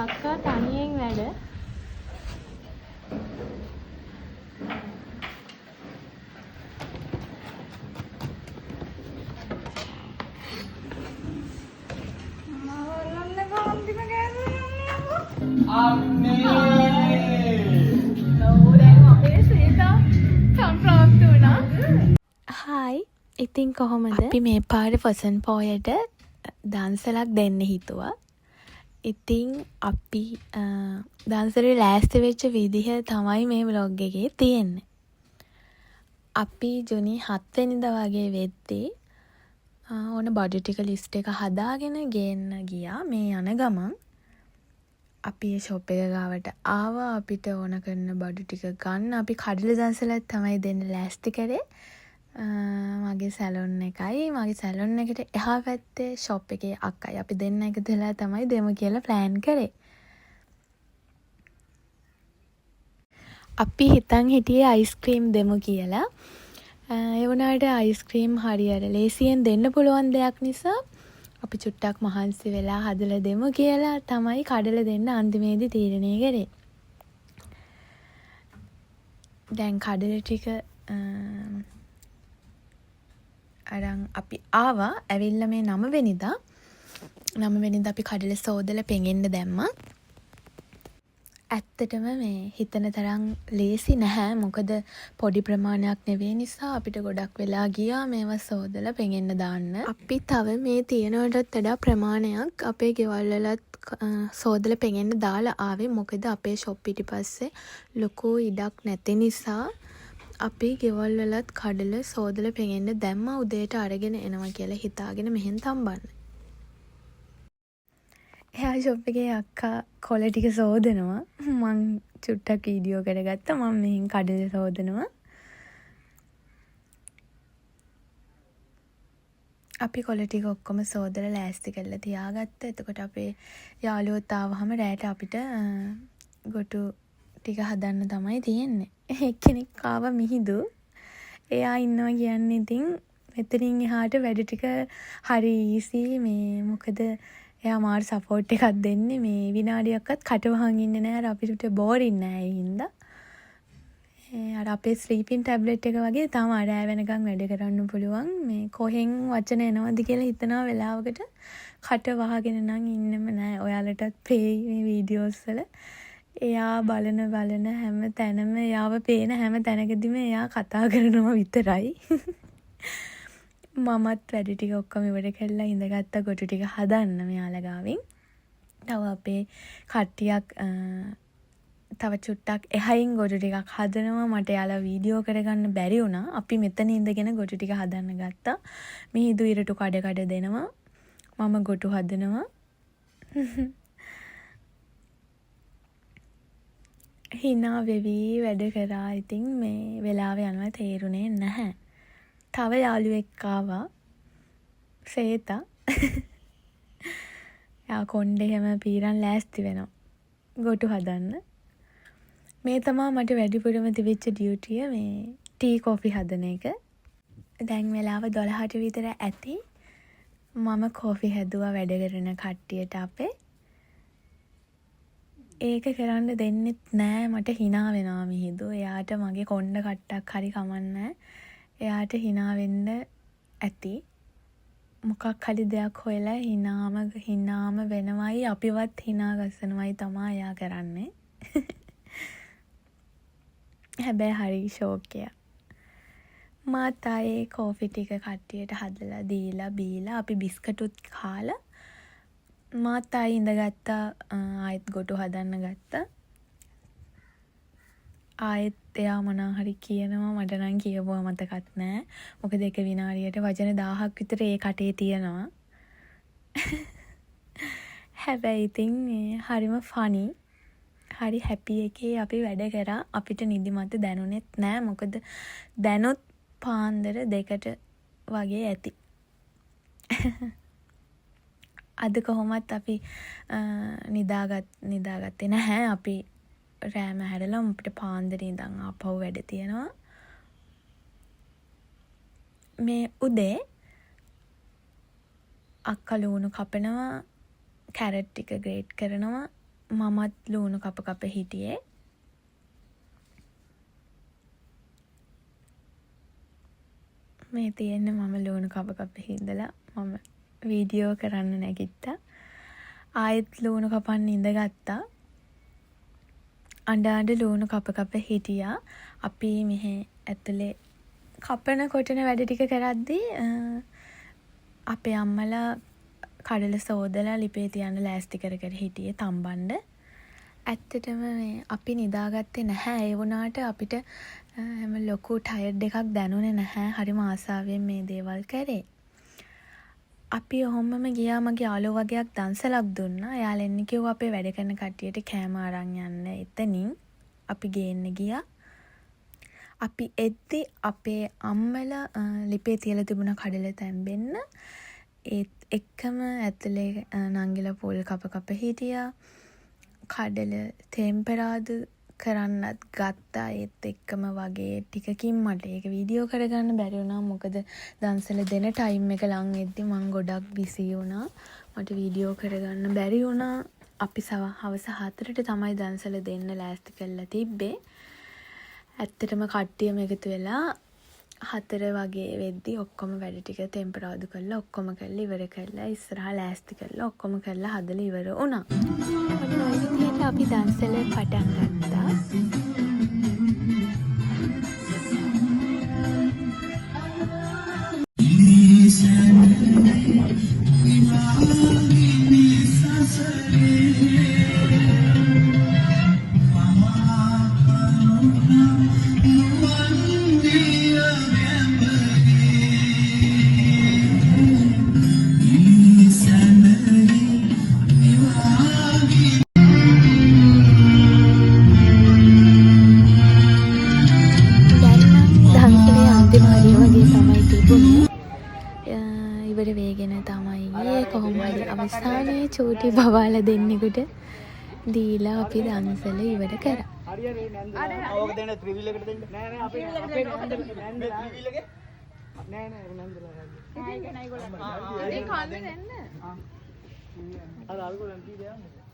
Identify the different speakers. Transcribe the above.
Speaker 1: අක්කා තනියෙන් වැඩ. හායි. ඉතින් කොහොමද? අපි මේ පාරේ ෆසන් පෝයට දන්සලක් දෙන්න හිතුවා. ඉතින් අපි දන්සලේ ලෑස්ති වෙච්ච විදිහ තමයි මේ ව්ලොග් එකේ තියෙන්නේ. අපි ජුනි 7 වෙනිදා වගේ වෙද්දී ඕන බඩු ටික ලිස්ට් එක හදාගෙන ගේන්න ගියා. මේ යන ගමන් අපි ෂොප් එක ගාවට ආවා. අපිට ඕන කරන බඩු ටික ගන්න අපි කඩල දන්සලක් තමයි දෙන්න ලෑස්ති කරේ. මගේ සැලොන් එකයි මගේ සැලොන් එකට එහා පැත්තේ ෂොප් එකේ අක්කයි අපි දෙන්න එකතු වෙලා තමයි දෙමු කියලා ප්ලෑන් කරේ. අපි හිතන් හිටියේ අයිස්ක්‍රීම් දෙමු කියලා. ඒ වුණාට අයිස්ක්‍රීම් හරියට ලේසියෙන් දෙන්න පුළුවන් දෙයක් නිසා අපි චුට්ටක් මහන්සි වෙලා හදලා දෙමු කියලා තමයි කඩල දෙන්න අන්තිමේදී තීරණය කරේ. දැන් කඩල ටික අරන් අපි ආවා. ඇවිල්ලා මේ 9 වෙනිදා අපි කඩල සෝදලා පෙඟෙන්න දැම්මා. ඇත්තටම මේ හිතන තරම් ලේසි නැහැ. මොකද පොඩි ප්‍රමාණයක් නෙවෙයි නිසා අපිට ගොඩක් වෙලා ගියා මේවා සෝදලා පෙඟෙන්න දාන්න. අපි තව මේ තියෙනවටත් වඩා ප්‍රමාණයක් අපේ ගෙවල් වලත් සෝදලා පෙඟෙන්න දාලා ආවේ. මොකද අපේ ෂොප් පිටිපස්සේ ලොකු ඉඩක් නැති නිසා අපි ගෙවල් වලත් කඩල සෝදලා පෙඟෙන්න දැම්මා. උදේට අරගෙන එනවා කියලා හිතාගෙන මෙහෙන් තම්බන්න. එයා ෂොප් එකේ අක්කා කොළ ටික සෝදනවා. මං චුට්ටක් වීඩියෝ කරගත්තා. මම මෙහෙන් කඩල සෝදනවා. අපි කොළ ටික ඔක්කොම සෝදලා ලෑස්ති කරලා තියාගත්තා. එතකොට අපේ යාළුවෝත් ආවහම රැට අපිට ගොටු ටික හදන්න තමයි තියෙන්නේ. එක්කෙනෙක් ආවා මිහිඳු. එයා ඉන්නවා කියන්නේ ඉතින් මෙතනින් එහාට වැඩ ටික හරි ඊසි. මේ මොකද එයා මාර සපෝට් එකක් දෙන්නේ. මේ විනාඩියක්වත් කටවහන් ඉන්නේ නැහැ. අපිට බෝරින් නැහැ ඒ හින්දා. අර අපේ ස්ලීපින් ටැබ්ලට් එක වගේ තමයි රෑ වෙනකන් වැඩ කරන්න පුළුවන්. මේ කොහෙන් වචන එනවද කියලා හිතනවා වෙලාවකට කට වහගෙන නම් ඉන්නෙම නැහැ. ඔයාලටත් පේයි මේ වීඩියෝස් වල. එයා බලන හැම තැනම එයාව පේන හැම තැනකදීම එයා කතා කරනවා විතරයි. මමත් වැඩ ටික ඔක්කොම ඉවර කරලා ඉඳගත්තා ගොටු ටික හදන්න මෙයාලා ගාවින්. තව අපේ කට්ටියක් තව චුට්ටක් එහයින් ගොටු ටිකක් හදනවා. මට යාලා වීඩියෝ කරගන්න බැරි වුණා. අපි මෙතන ඉඳගෙන ගොටු ටික හදන්න ගත්තා. මිහිඳු ඉරටු කඩ දෙනවා. මම ගොටු හදනවා. හිනා වෙවි වැඩ කරා. ඉතින් මේ වෙලාව යනවා තේරුනේ නැහැ. තව යාළුවෙක් ආවා. සේතා. යා කොණ්ඩේ හැම පීරන් ලෑස්ති වෙනවා. ගොටු හදන්න. මේ තමයි මට වැඩිපුරම තිබිච්ච ඩියුටිය මේ ටී කෝෆි හදන එක. දැන් වෙලාව 12ට විතර ඇති. මම කෝෆි හැදුවා වැඩ කරන කට්ටියට අපේ. ඒක කරන්න දෙන්නෙත් නෑ. මට හිනා වෙනවා මිහිඳු. එයාට මගේ කොණ්ඩ කට්ටක් හරි කමන්නේ. එයාට හිනා වෙන්න ඇති. මොකක් හරි දෙයක් හොයලා හිනාම වෙනවයි අපිවත් හිනා ගස්සනවයි තමයි එයා කරන්නේ. හැබැයි හරි ෂෝක්කයක්. මාත් ආයේ කෝෆි ටික කට්ටියට හදලා දීලා බීලා අපි බිස්කටුත් කාලා මාත් ආයේ ඉඳගත්තා. ආයෙත් ගොටු හදන්න ගත්තා. ආයෙත් එයා මොනා හරි කියනවා. මට නම් කියවුවා මතකත් නෑ. මොකද එක විනාඩියට වචන 1000ක් විතර ඒ කටේ තියෙනවා. හැබැයි ඉතින් හරිම ෆනි. හරි හැපි එකේ අපි වැඩ කරා. අපිට නිදිමත දැනුනෙත් නෑ. මොකද දැනුත් පාන්දර 2ට වගේ ඇති. අද කොහොමත් අපි නිදාගත්තේ නැහැ. අපි රෑම හැරලා අපිට පාන්දර ඉඳන් ආපහු වැඩ තියෙනවා. මේ උදේ අක්කා ලුණු කපනවා. කැරට් ටික ග්‍රේට් කරනවා. මමත් ලුණු කප හිටියේ. මේ තියෙන්නේ මම ලුණු කප හිඳලා මම වීඩියෝ කරන්න නැගිට්ටා. ආයෙත් ලුණු කපන්න ඉඳගත්තා. අඬ ලුණු කප හිටියා. අපි මෙහෙ ඇතුලේ කපන කොටන වැඩ ටික කරද්දී අපේ අම්මලා කඩල සෝදලා ලිපේ තියන්න ලෑස්ති කර හිටියේ තම්බන්න. ඇත්තටම මේ අපි නිදාගත්තේ නැහැ. ඒ වුණාට අපිට හැම ලොකු ටයර්ඩ් එකක් දැනුනේ නැහැ. හරිම ආසාවෙන් මේ දේවල් කරේ. අපි ඔහොමම ගියා. මගේ යාළුවෝ වගේක් දන්සලක් දුන්නා. එයාලා එන්න කිව්වා අපේ වැඩ කරන කට්ටියට කෑම අරන් යන්න. එතනින් අපි ගේන්න ගියා. අපි එද්දි අපේ අම්මලා ලිපේ තියලා තිබුණ කඩල තැම්බෙන්න. ඒත් එක්කම ඇතුලේ නංගිලා පොල් කප හිටියා. කඩල ටෙම්පරාදු කරන්නත් ගත්තා. ඒත් එක්කම වගේ ටිකකින් මට ඒක වීඩියෝ කරගන්න බැරි වුණා. මොකද දන්සල දෙන ටයිම් එක ලං වෙද්දි මං ගොඩක් බිසි වුණා. මට වීඩියෝ කරගන්න බැරි වුණා. අපි හවස 4ට තමයි දන්සල දෙන්න ලෑස්ති කරලා තිබ්බේ. ඇත්තටම කට්ටියම එකතු වෙලා 4 වගේ වෙද්දි ඔක්කොම වැඩ ටික ටෙම්පරාදු කරලා ඔක්කොම කරලා ඉවර කරලා ඉස්සරහා ලෑස්ති කරලා ඔක්කොම කරලා හදලා ඉවර වුණා. ඔන්න ඔය විදිහට අපි දන්සල පටන් ගත්තා. ඉවර වේගෙන තමයි ගියේ. කොහොම හරි අවසානයේ චූටි බවාලා දෙන්නෙකුට දීලා අපි දන්සල ඉවර කරා. හරියනේ නන්ද. ඕක දෙන්න ත්‍රිවිල් එකට දෙන්න. නෑ නෑ අපේ නන්ද ත්‍රිවිල් එකේ නෑ නෑ නන්දලා. ඒක නෑ ඒගොල්ලෝ. ඉතින් කන්න දෙන්න. අර අල්ගොල්ලන් කී දෙයක්.